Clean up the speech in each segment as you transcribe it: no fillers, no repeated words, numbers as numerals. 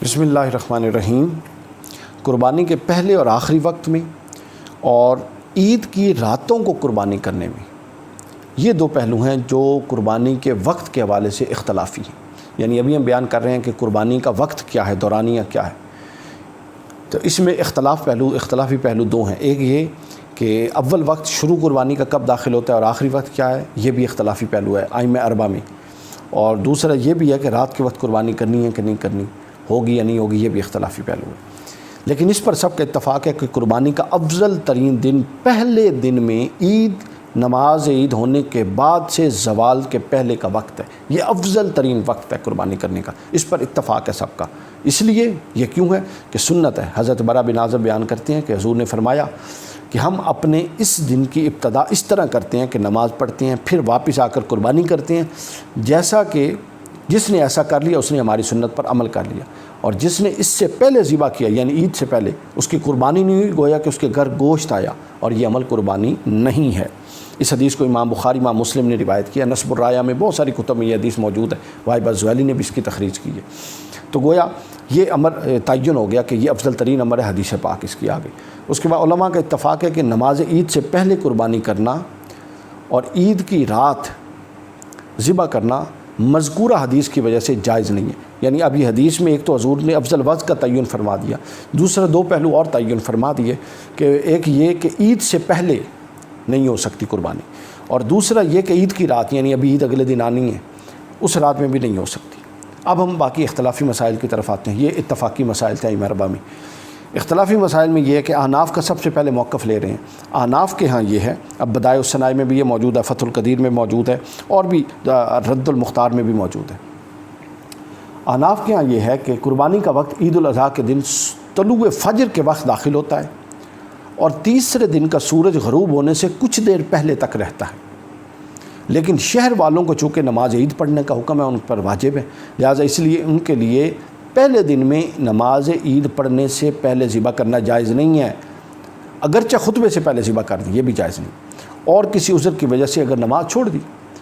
بسم اللہ الرحمن الرحیم۔ قربانی کے پہلے اور آخری وقت میں اور عید کی راتوں کو قربانی کرنے میں یہ دو پہلو ہیں جو قربانی کے وقت کے حوالے سے اختلافی ہیں۔ یعنی ابھی ہم بیان کر رہے ہیں کہ قربانی کا وقت کیا ہے، دورانیہ کیا ہے، تو اس میں اختلافی پہلو دو ہیں۔ ایک یہ کہ اول وقت شروع قربانی کا کب داخل ہوتا ہے اور آخری وقت کیا ہے، یہ بھی اختلافی پہلو ہے ائمہ اربعہ میں۔ اور دوسرا یہ بھی ہے کہ رات کے وقت قربانی کرنی ہے کہ نہیں کرنی، ہوگی یا نہیں ہوگی، یہ بھی اختلافی پہلو ہے۔ لیکن اس پر سب کا اتفاق ہے کہ قربانی کا افضل ترین دن پہلے دن میں نماز عید ہونے کے بعد سے زوال کے پہلے کا وقت ہے۔ یہ افضل ترین وقت ہے قربانی کرنے کا، اس پر اتفاق ہے سب کا۔ اس لیے یہ کیوں ہے کہ سنت ہے۔ حضرت برا بن عازب بیان کرتے ہیں کہ حضور نے فرمایا کہ ہم اپنے اس دن کی ابتدا اس طرح کرتے ہیں کہ نماز پڑھتے ہیں، پھر واپس آ کر قربانی کرتے ہیں، جیسا کہ جس نے ایسا کر لیا اس نے ہماری سنت پر عمل کر لیا، اور جس نے اس سے پہلے ذبح کیا یعنی عید سے پہلے اس کی قربانی نہیں ہوئی، گویا کہ اس کے گھر گوشت آیا اور یہ عمل قربانی نہیں ہے۔ اس حدیث کو امام بخاری امام مسلم نے روایت کیا، نصب الرایہ میں بہت ساری کتب میں یہ حدیث موجود ہے، واحد الزویلی نے بھی اس کی تخریج کی ہے۔ تو گویا یہ امر تعین ہو گیا کہ یہ افضل ترین امر ہے، حدیث پاک اس کی آگے۔ اس کے بعد علماء کا اتفاق ہے کہ نماز عید سے پہلے قربانی کرنا اور عید کی رات ذبح کرنا مذکورہ حدیث کی وجہ سے جائز نہیں ہے۔ یعنی اب یہ حدیث میں ایک تو حضور نے افضل وقت کا تعین فرما دیا، دوسرا دو پہلو اور تعین فرما دیے کہ ایک یہ کہ عید سے پہلے نہیں ہو سکتی قربانی، اور دوسرا یہ کہ عید کی رات یعنی ابھی عید اگلے دن آنی ہے اس رات میں بھی نہیں ہو سکتی۔ اب ہم باقی اختلافی مسائل کی طرف آتے ہیں۔ یہ اتفاقی مسائل تھے ائمہ اربعہ میں۔ اختلافی مسائل میں یہ ہے کہ احناف کا سب سے پہلے موقف لے رہے ہیں۔ احناف کے ہاں یہ ہے، اب بدائع الصنائع میں بھی یہ موجود ہے، فتح القدیر میں موجود ہے، اور بھی رد المختار میں بھی موجود ہے۔ احناف کے ہاں یہ ہے کہ قربانی کا وقت عید الاضحیٰ کے دن طلوع فجر کے وقت داخل ہوتا ہے اور تیسرے دن کا سورج غروب ہونے سے کچھ دیر پہلے تک رہتا ہے، لیکن شہر والوں کو چونکہ نماز عید پڑھنے کا حکم ہے، ان پر واجب ہے، لہٰذا اس لیے ان کے لیے پہلے دن میں نماز عید پڑھنے سے پہلے ذبح کرنا جائز نہیں ہے، اگرچہ خطبے سے پہلے ذبح کر دی یہ بھی جائز نہیں۔ اور کسی عذر کی وجہ سے اگر نماز چھوڑ دی،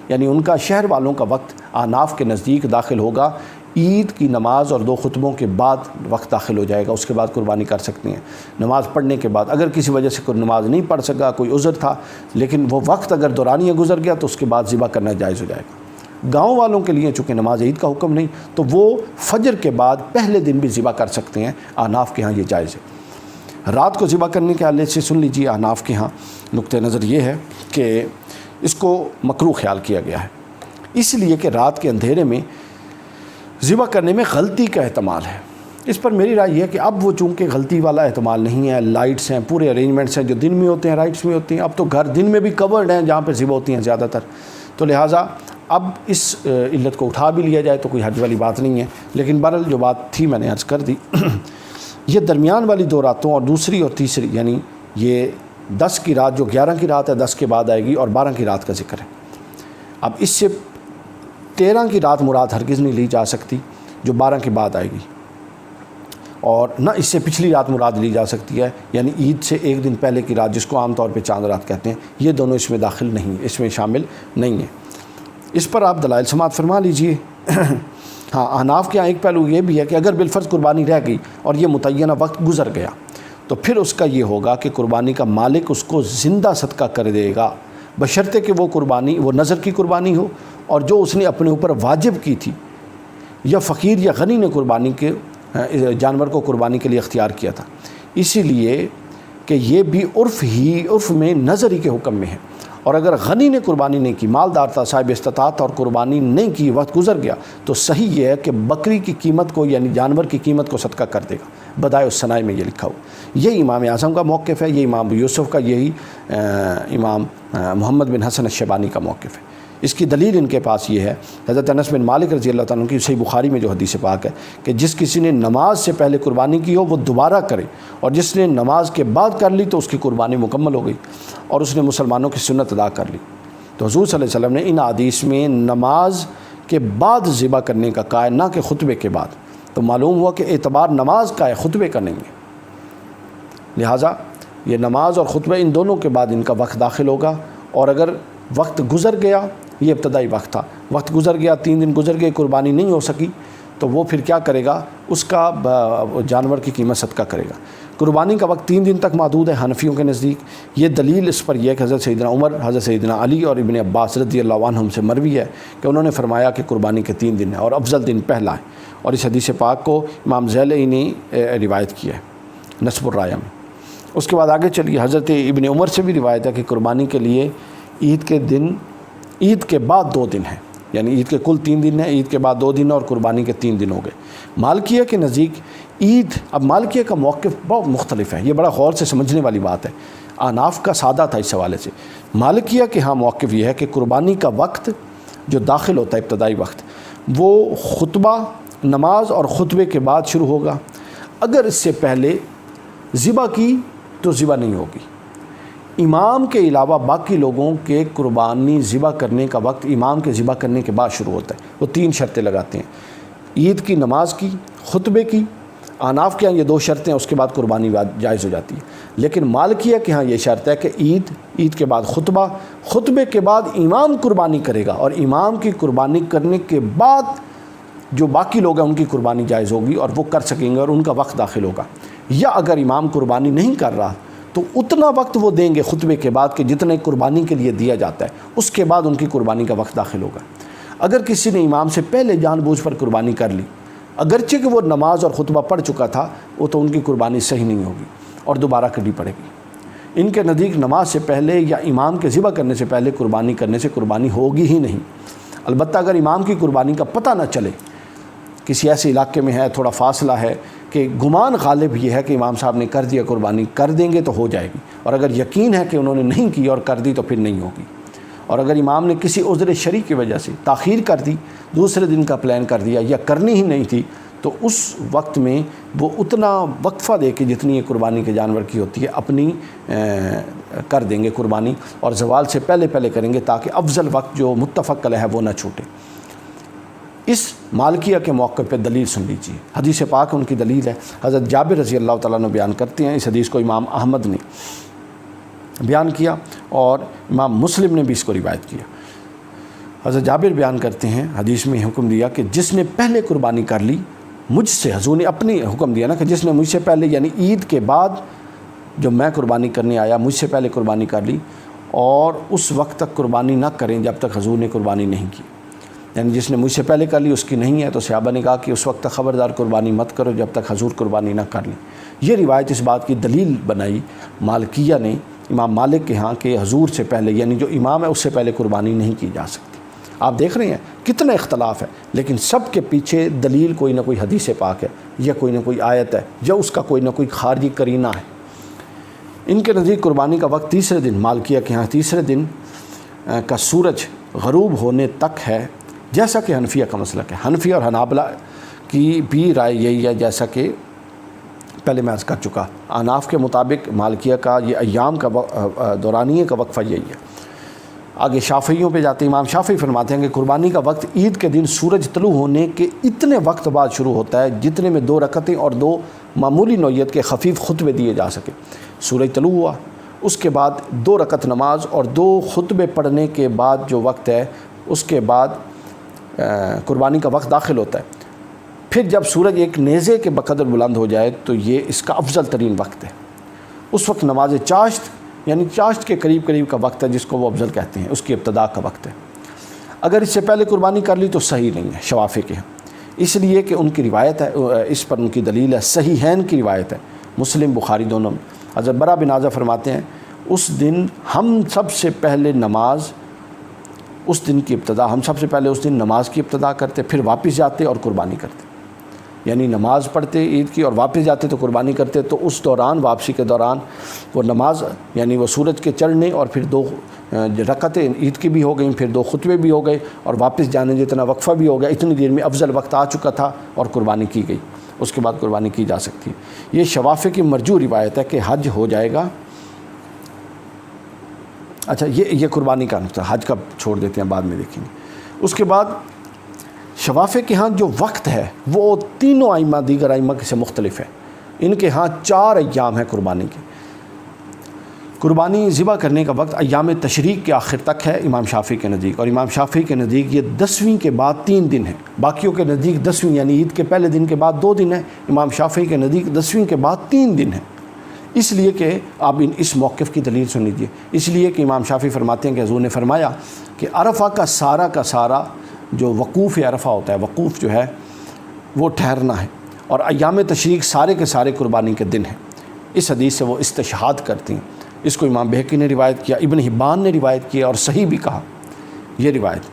یعنی ان کا شہر والوں کا وقت احناف کے نزدیک داخل ہوگا عید کی نماز اور 2 خطبوں کے بعد وقت داخل ہو جائے گا، اس کے بعد قربانی کر سکتے ہیں نماز پڑھنے کے بعد۔ اگر کسی وجہ سے کوئی نماز نہیں پڑھ سکا، کوئی عذر تھا، لیکن وہ وقت اگر دورانیہ گزر گیا تو اس کے بعد ذبح کرنا جائز ہو جائے گا۔ گاؤں والوں کے لیے چونکہ نماز عید کا حکم نہیں، تو وہ فجر کے بعد پہلے دن بھی ذبح کر سکتے ہیں، احناف کے ہاں یہ جائز ہے۔ رات کو ذبح کرنے کے حوالے سے سن لیجیے، احناف کے ہاں نقطہ نظر یہ ہے کہ اس کو مکروہ خیال کیا گیا ہے، اس لیے کہ رات کے اندھیرے میں ذبح کرنے میں غلطی کا احتمال ہے۔ اس پر میری رائے یہ ہے کہ اب وہ چونکہ غلطی والا احتمال نہیں ہے، لائٹس ہیں، پورے ارینجمنٹس ہیں جو دن میں ہوتے ہیں رائٹس میں ہوتی ہیں، اب تو گھر دن میں بھی کورڈ ہیں جہاں پہ ذبح ہوتی ہیں زیادہ تر، تو لہٰذا اب اس علت کو اٹھا بھی لیا جائے تو کوئی حرج والی بات نہیں ہے۔ لیکن بہرحال جو بات تھی میں نے عرض کر دی۔ یہ درمیان والی 2 راتوں اور دوسری اور تیسری، یعنی یہ 10 کی رات جو 11 کی رات ہے 10 کے بعد آئے گی، اور 12 کی رات کا ذکر ہے۔ اب اس سے 13 کی رات مراد ہرگز نہیں لی جا سکتی جو 12 کے بعد آئے گی، اور نہ اس سے پچھلی رات مراد لی جا سکتی ہے، یعنی عید سے ایک دن پہلے کی رات جس کو عام طور پہ چاند رات کہتے ہیں، یہ دونوں اس میں داخل نہیں، اس میں شامل نہیں ہیں۔ اس پر آپ دلائل سماعت فرما لیجئے۔ ہاں، احناف کے یہاں ایک پہلو یہ بھی ہے کہ اگر بالفرض قربانی رہ گئی اور یہ متعینہ وقت گزر گیا تو پھر اس کا یہ ہوگا کہ قربانی کا مالک اس کو زندہ صدقہ کر دے گا، بشرطے کہ وہ قربانی وہ نظر کی قربانی ہو، اور جو اس نے اپنے اوپر واجب کی تھی، یا فقیر یا غنی نے قربانی کے جانور کو قربانی کے لیے اختیار کیا تھا، اسی لیے کہ یہ بھی عرف میں نظر ہی کے حکم میں ہے۔ اور اگر غنی نے قربانی نہیں کی، مالدار تھا، صاحب استطاعت، اور قربانی نہیں کی، وقت گزر گیا، تو صحیح یہ ہے کہ بکری کی قیمت کو یعنی جانور کی قیمت کو صدقہ کر دے گا۔ بدائع الصنائع میں یہ لکھا ہو۔ یہ امام اعظم کا موقف ہے، یہ امام ابو یوسف کا، یہی امام محمد بن حسن الشیبانی کا موقف ہے۔ اس کی دلیل ان کے پاس یہ ہے، حضرت انس بن مالک رضی اللہ تعالیٰ عنہ کی صحیح بخاری میں جو حدیث پاک ہے کہ جس کسی نے نماز سے پہلے قربانی کی ہو وہ دوبارہ کرے، اور جس نے نماز کے بعد کر لی تو اس کی قربانی مکمل ہو گئی اور اس نے مسلمانوں کی سنت ادا کر لی۔ تو حضور صلی اللہ علیہ وسلم نے ان حدیث میں نماز کے بعد ذبح کرنے کا کہا ہے، نہ کہ خطبے کے بعد، تو معلوم ہوا کہ اعتبار نماز کا ہے، خطبے کا نہیں ہے۔ لہٰذا یہ نماز اور خطبہ ان دونوں کے بعد ان کا وقت داخل ہوگا، اور اگر وقت گزر گیا، یہ ابتدائی وقت تھا، وقت گزر گیا، 3 دن گزر گئے، قربانی نہیں ہو سکی، تو وہ پھر کیا کرے گا، اس کا جانور کی قیمت صدقہ کرے گا۔ قربانی کا وقت 3 دن تک محدود ہے حنفیوں کے نزدیک۔ یہ دلیل اس پر یہ ہے کہ حضرت سیدنا عمر، حضرت سیدنا علی اور ابن عباس رضی اللہ عنہم سے مروی ہے کہ انہوں نے فرمایا کہ قربانی کے 3 دن ہیں اور افضل دن پہلا ہے، اور اس حدیث پاک کو امام ذیلعی نے روایت کیا ہے نصب الرایہ میں۔ اس کے بعد آگے چلیے، حضرت ابن عمر سے بھی روایت ہے کہ قربانی کے لیے عید کے بعد 2 دن ہیں، یعنی عید کے کل 3 دن ہیں، عید کے بعد 2 دن اور قربانی کے 3 دن ہو گئے۔ مالکیہ کے نزدیک عید، اب مالکیہ کا موقف بہت مختلف ہے، یہ بڑا غور سے سمجھنے والی بات ہے، احناف کا سادہ تھا اس حوالے سے۔ مالکیہ کے ہاں موقف یہ ہے کہ قربانی کا وقت جو داخل ہوتا ہے، ابتدائی وقت، وہ خطبہ، نماز اور خطبے کے بعد شروع ہوگا۔ اگر اس سے پہلے ذبح کی تو ذبح نہیں ہوگی۔ امام کے علاوہ باقی لوگوں کے قربانی ذبح کرنے کا وقت امام کے ذبح کرنے کے بعد شروع ہوتا ہے۔ وہ 3 شرطیں لگاتے ہیں، عید کی، نماز کی، خطبے کی۔ احناف کے ہاں یہ 2 شرطیں، اس کے بعد قربانی جائز ہو جاتی ہے۔ لیکن مالکیہ کے ہاں یہ شرط ہے کہ عید کے بعد خطبہ، خطبے کے بعد امام قربانی کرے گا، اور امام کی قربانی کرنے کے بعد جو باقی لوگ ہیں ان کی قربانی جائز ہوگی اور وہ کر سکیں گے اور ان کا وقت داخل ہوگا۔ یا اگر امام قربانی نہیں کر رہا تو اتنا وقت وہ دیں گے خطبے کے بعد کہ جتنے قربانی کے لیے دیا جاتا ہے، اس کے بعد ان کی قربانی کا وقت داخل ہوگا۔ اگر کسی نے امام سے پہلے جان بوجھ پر قربانی کر لی، اگرچہ کہ وہ نماز اور خطبہ پڑھ چکا تھا، وہ تو ان کی قربانی صحیح نہیں ہوگی اور دوبارہ کرنی پڑے گی۔ ان کے نزدیک نماز سے پہلے یا امام کے ذبح کرنے سے پہلے قربانی کرنے سے قربانی ہوگی ہی نہیں۔ البتہ اگر امام کی قربانی کا پتہ نہ چلے، کسی ایسے علاقے میں ہے، تھوڑا فاصلہ ہے، کہ گمان غالب یہ ہے کہ امام صاحب نے کر دیا، قربانی کر دیں گے تو ہو جائے گی، اور اگر یقین ہے کہ انہوں نے نہیں کی اور کر دی تو پھر نہیں ہوگی۔ اور اگر امام نے کسی عذر شرعی کی وجہ سے تاخیر کر دی، دوسرے دن کا پلان کر دیا یا کرنی ہی نہیں تھی، تو اس وقت میں وہ اتنا وقفہ دے کے جتنی یہ قربانی کے جانور کی ہوتی ہے اپنی کر دیں گے قربانی، اور زوال سے پہلے کریں گے تاکہ افضل وقت جو متفق علیہ ہے وہ نہ چھوٹے۔ اس مالکیہ کے موقع پہ دلیل سن لیجیے، حدیث پاک ان کی دلیل ہے۔ حضرت جابر رضی اللہ تعالیٰ عنہ بیان کرتے ہیں، اس حدیث کو امام احمد نے بیان کیا اور امام مسلم نے بھی اس کو روایت کیا۔ حضرت جابر بیان کرتے ہیں، حدیث میں حکم دیا کہ جس نے پہلے قربانی کر لی مجھ سے، حضور نے اپنی حکم دیا نا کہ جس نے مجھ سے پہلے، یعنی عید کے بعد جو میں قربانی کرنے آیا، مجھ سے پہلے قربانی کر لی، اور اس وقت تک قربانی نہ کریں جب تک حضور نے قربانی نہیں کی، یعنی جس نے مجھ سے پہلے کر لی اس کی نہیں ہے، تو صحابہ نے کہا کہ اس وقت تک خبردار قربانی مت کرو جب تک حضور قربانی نہ کر لیں۔ یہ روایت اس بات کی دلیل بنائی مالکیہ نے، امام مالک کے ہاں، کہ حضور سے پہلے، یعنی جو امام ہے اس سے پہلے قربانی نہیں کی جا سکتی۔ آپ دیکھ رہے ہیں کتنا اختلاف ہے، لیکن سب کے پیچھے دلیل کوئی نہ کوئی حدیث پاک ہے، یا کوئی نہ کوئی آیت ہے، یا اس کا کوئی نہ کوئی خارجی قرینہ ہے۔ ان کے نزدیک قربانی کا وقت تیسرے دن، مالکیہ کے ہاں تیسرے دن کا سورج غروب ہونے تک ہے، جیسا کہ حنفیہ کا مسلک ہے۔ حنفیہ اور حنابلہ کی بھی رائے یہی ہے، جیسا کہ پہلے میں عرض کر چکا۔ احناف کے مطابق مالکیہ کا یہ ایام کا دورانیے کا وقفہ یہی ہے۔ آگے شافعیوں پہ جاتے ہیں، امام شافعی فرماتے ہیں کہ قربانی کا وقت عید کے دن سورج طلوع ہونے کے اتنے وقت بعد شروع ہوتا ہے جتنے میں 2 رکعتیں اور 2 معمولی نوعیت کے خفیف خطبے دیے جا سکے۔ سورج طلوع ہوا، اس کے بعد 2 رکعت نماز اور 2 خطبے پڑھنے کے بعد جو وقت ہے، اس کے بعد قربانی کا وقت داخل ہوتا ہے۔ پھر جب سورج ایک نیزے کے بقدر بلند ہو جائے تو یہ اس کا افضل ترین وقت ہے۔ اس وقت نماز چاشت، یعنی چاشت کے قریب کا وقت ہے، جس کو وہ افضل کہتے ہیں، اس کی ابتدا کا وقت ہے۔ اگر اس سے پہلے قربانی کر لی تو صحیح نہیں ہے شوافی کے، اس لیے کہ ان کی روایت ہے، اس پر ان کی دلیل ہے، صحیحین کی روایت ہے، مسلم بخاری دونوں میں۔ حضرت برا بن عازب فرماتے ہیں اس دن ہم سب سے پہلے نماز، اس دن کی ابتدا، ہم سب سے پہلے اس دن نماز کی ابتدا کرتے، پھر واپس جاتے اور قربانی کرتے، یعنی نماز پڑھتے عید کی اور واپس جاتے تو قربانی کرتے۔ تو اس دوران، واپسی کے دوران، وہ نماز، یعنی وہ سورج کے چڑھنے اور پھر 2 رکعتیں عید کی بھی ہو گئیں، پھر 2 خطبے بھی ہو گئے اور واپس جانے جتنا وقفہ بھی ہو گیا، اتنی دیر میں افضل وقت آ چکا تھا اور قربانی کی گئی، اس کے بعد قربانی کی جا سکتی ہے۔ یہ شوافی کی مرجوح روایت ہے کہ حج ہو جائے گا۔ اچھا، یہ قربانی کا نقطہ، حج کا چھوڑ دیتے ہیں، بعد میں دیکھیں گے۔ اس کے بعد شوافی کے ہاں جو وقت ہے وہ تینوں ائمہ، دیگر ائمہ سے مختلف ہے۔ ان کے ہاں 4 ایام ہیں قربانی کے۔ قربانی ذبح کرنے کا وقت ایام تشریق کے آخر تک ہے امام شافعی کے نزدیک، اور امام شافعی کے نزدیک یہ 10ویں کے بعد 3 دن ہے، باقیوں کے نزدیک 10ویں یعنی عید کے پہلے دن کے بعد 2 دن ہے، امام شافعی کے نزدیک 10ویں کے بعد 3 دن ہے۔ اس لیے کہ آپ اس موقف کی دلیل سن لیجیے، اس لیے کہ امام شافعی فرماتے ہیں کہ حضور نے فرمایا کہ عرفہ کا سارا جو وقوف عرفہ ہوتا ہے، وقوف جو ہے وہ ٹھہرنا ہے، اور ایام تشریق سارے کے سارے قربانی کے دن ہیں۔ اس حدیث سے وہ استشہاد کرتی ہیں۔ اس کو امام بہقی نے روایت کیا، ابن حبان نے روایت کیا اور صحیح بھی کہا یہ روایت،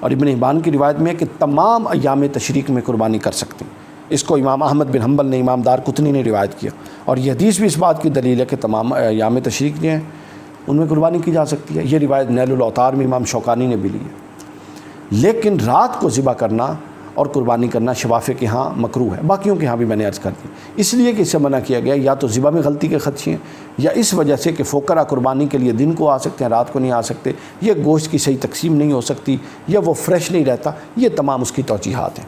اور ابن حبان کی روایت میں ہے کہ تمام ایام تشریق میں قربانی کر سکتے ہیں۔ اس کو امام احمد بن حنبل نے، امام دارقطنی نے روایت کیا، اور یہ حدیث بھی اس بات کی دلیل ہے کہ تمام ایام تشریق جو ہیں ان میں قربانی کی جا سکتی ہے۔ یہ روایت نیل الاوطار میں امام شوکانی نے بھی لی ہے۔ لیکن رات کو ذبح کرنا اور قربانی کرنا شوافع کے ہاں مکروہ ہے، باقیوں کے ہاں بھی میں نے عرض کر دی، اس لیے کہ اس سے منع کیا گیا یا تو ذبح میں غلطی کے خدشے ہیں، یا اس وجہ سے کہ فقراء قربانی کے لیے دن کو آ سکتے ہیں، رات کو نہیں آ سکتے، یہ گوشت کی صحیح تقسیم نہیں ہو سکتی، یا وہ فریش نہیں رہتا، یہ تمام اس کی توجیحات ہیں۔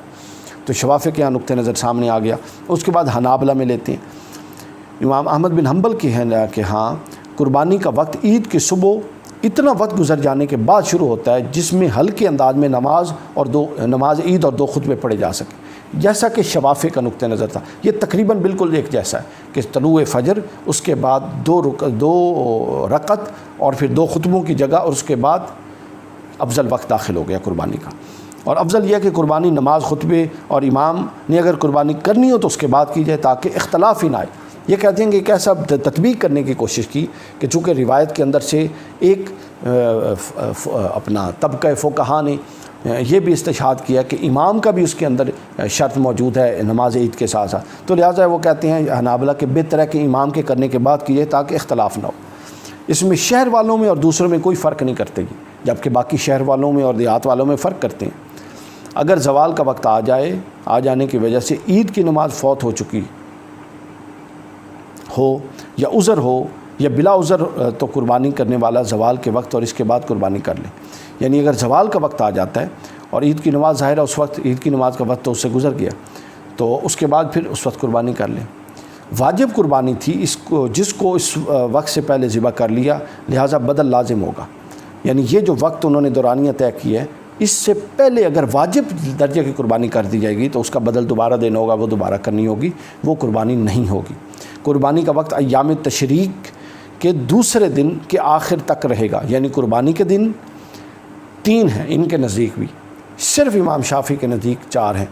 تو شوافع کے ہاں نقطہ نظر سامنے آ گیا۔ اس کے بعد حنابلہ میں لیتے ہیں، امام احمد بن حنبل کے ہاں قربانی کا وقت عید کی صبح اتنا وقت گزر جانے کے بعد شروع ہوتا ہے جس میں ہلکے انداز میں نماز عید اور 2 خطبے پڑھے جا سکیں، جیسا کہ شوافع کا نقطہ نظر تھا۔ یہ تقریباً بالکل ایک جیسا ہے کہ طلوع فجر، اس کے بعد 2 رکعت اور پھر 2 خطبوں کی جگہ، اور اس کے بعد افضل وقت داخل ہو گیا قربانی کا۔ اور افضل یہ کہ قربانی نماز، خطبے اور امام نے اگر قربانی کرنی ہو تو اس کے بعد کی جائے تاکہ اختلاف ہی نہ آئے۔ یہ کہتے ہیں کہ ایک ایسا تطبیق کرنے کی کوشش کی کہ چونکہ روایت کے اندر سے ایک اپنا طبقہ فقہا نے یہ بھی استشہاد کیا کہ امام کا بھی اس کے اندر شرط موجود ہے نماز عید کے ساتھ ساتھ، تو لہٰذا وہ کہتے ہیں حنابلہ کہ بہتر ہے کہ امام کے کرنے کے بعد کی جائے تاکہ اختلاف نہ ہو۔ اس میں شہر والوں میں اور دوسروں میں کوئی فرق نہیں کرتے گی، جبکہ باقی شہر والوں میں اور دیہات والوں میں فرق کرتے ہیں۔ اگر زوال کا وقت آ جانے کی وجہ سے عید کی نماز فوت ہو چکی ہو یا عذر ہو یا بلا عذر، تو قربانی کرنے والا زوال کے وقت اور اس کے بعد قربانی کر لے۔ یعنی اگر زوال کا وقت آ جاتا ہے اور عید کی نماز ظاہر ہے اس وقت عید کی نماز کا وقت تو اس سے گزر گیا، تو اس کے بعد پھر اس وقت قربانی کر لیں۔ واجب قربانی تھی جس کو اس وقت سے پہلے ذبح کر لیا، لہٰذا بدل لازم ہوگا۔ یعنی یہ جو وقت انہوں نے دورانیہ طے کی ہے، اس سے پہلے اگر واجب درجے کی قربانی کر دی جائے گی تو اس کا بدل دوبارہ دینا ہوگا، وہ دوبارہ کرنی ہوگی، وہ قربانی نہیں ہوگی۔ قربانی کا وقت ایام تشریق کے دوسرے دن کے آخر تک رہے گا، یعنی قربانی کے دن 3 ہیں ان کے نزدیک بھی، صرف امام شافعی کے نزدیک 4 ہیں،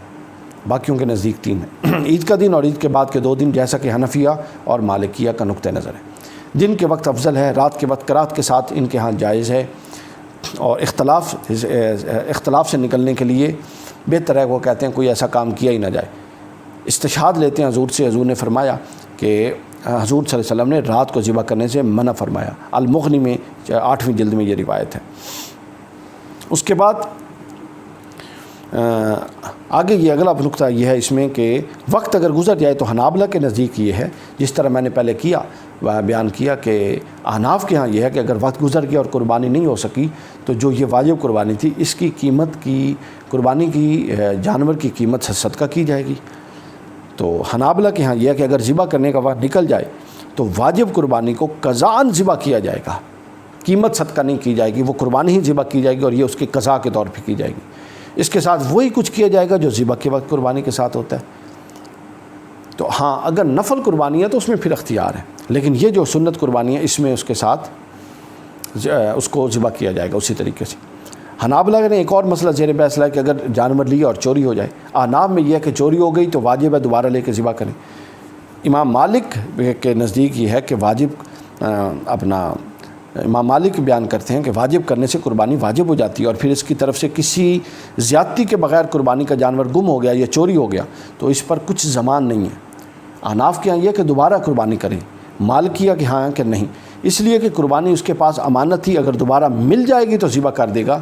باقیوں کے نزدیک 3 ہیں۔ عید کا دن اور عید کے بعد کے 2 دن، جیسا کہ حنفیہ اور مالکیہ کا نقطہ نظر ہے۔ دن کے وقت افضل ہے، رات کے وقت قرات کے ساتھ ان کے ہاں جائز ہے، اور اختلاف سے نکلنے کے لیے بہتر ہے، وہ کہتے ہیں کوئی ایسا کام کیا ہی نہ جائے۔ استشہاد لیتے ہیں حضور سے، حضور نے فرمایا کہ حضور صلی اللہ علیہ وسلم نے رات کو ذبح کرنے سے منع فرمایا۔ المغنی میں 8ویں جلد میں یہ روایت ہے۔ اس کے بعد آگے یہ اگلا نقطہ یہ ہے اس میں کہ وقت اگر گزر جائے تو حنابلہ کے نزدیک یہ ہے، جس طرح میں نے پہلے بیان کیا کہ احناف کے ہاں یہ ہے کہ اگر وقت گزر گیا اور قربانی نہیں ہو سکی تو جو یہ واجب قربانی تھی اس کی قیمت کی قربانی کی جانور کی قیمت صدقہ کی جائے گی۔ تو حنابلہ کے ہاں یہ ہے کہ اگر ذبح کرنے کا وقت نکل جائے تو واجب قربانی کو قضاءً ذبح کیا جائے گا، قیمت صدقہ نہیں کی جائے گی، وہ قربانی ہی ذبح کی جائے گی اور یہ اس کی قضاء کے طور پہ کی جائے گی۔ اس کے ساتھ وہی کچھ کیا جائے گا جو ذبح کے وقت قربانی کے ساتھ ہوتا ہے۔ تو ہاں اگر نفل قربانی ہے تو اس میں پھر اختیار ہے، لیکن یہ جو سنت قربانی ہے اس میں اس کے ساتھ اس کو ذبح کیا جائے گا اسی طریقے سے۔ حنابلہ نے ایک اور مسئلہ زیر بحث لایا کہ اگر جانور لیا اور چوری ہو جائے، احناف میں یہ ہے کہ چوری ہو گئی تو واجب ہے دوبارہ لے کے ذبح کریں۔ امام مالک کے نزدیک یہ ہے کہ واجب امام مالک بیان کرتے ہیں کہ واجب کرنے سے قربانی واجب ہو جاتی ہے، اور پھر اس کی طرف سے کسی زیادتی کے بغیر قربانی کا جانور گم ہو گیا یا چوری ہو گیا تو اس پر کچھ زمان نہیں ہے۔ احناف کے ہاں یہ کہ دوبارہ قربانی کریں، مالکیہ کے ہاں کہ نہیں، اس لیے کہ قربانی اس کے پاس امانت تھی، اگر دوبارہ مل جائے گی تو ذبح کر دے گا۔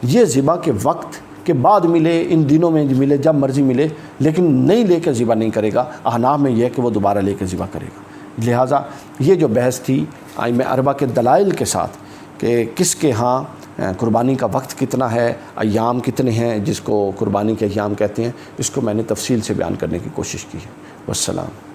یہ ذبح کے وقت کے بعد ملے، ان دنوں میں ملے، جب مرضی ملے، لیکن نہیں لے کے ذبح نہیں کرے گا۔ احناف میں یہ ہے کہ وہ دوبارہ لے کے ذبح کرے گا۔ لہٰذا یہ جو بحث تھی ائمہ اربعہ کے دلائل کے ساتھ کہ کس کے ہاں قربانی کا وقت کتنا ہے، ایام کتنے ہیں جس کو قربانی کے ایام کہتے ہیں، اس کو میں نے تفصیل سے بیان کرنے کی کوشش کی ہے۔ والسلام۔